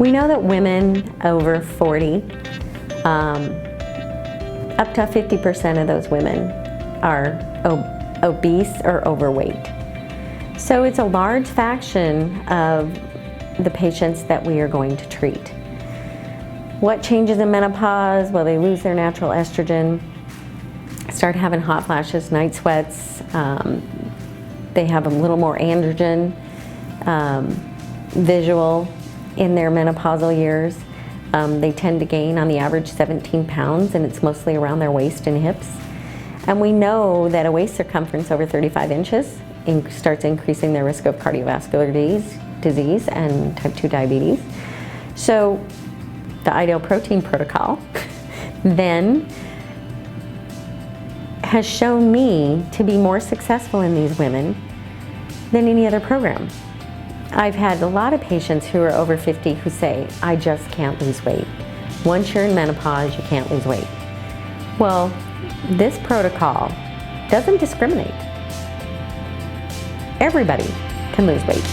We know that women over 40, up to 50% of those women are obese or overweight. So it's a large fraction of the patients that we are going to treat. What changes in menopause? Well, they lose their natural estrogen, start having hot flashes, night sweats. They have a little more androgen visual in their menopausal years. They tend to gain on the average 17 pounds, and it's mostly around their waist and hips. And we know that a waist circumference over 35 inches starts increasing their risk of cardiovascular disease and type 2 diabetes. So the Ideal Protein protocol then has shown me to be more successful in these women than any other program. I've had a lot of patients who are over 50 who say, I just can't lose weight. Once you're in menopause, you can't lose weight. Well, this protocol doesn't discriminate. Everybody can lose weight.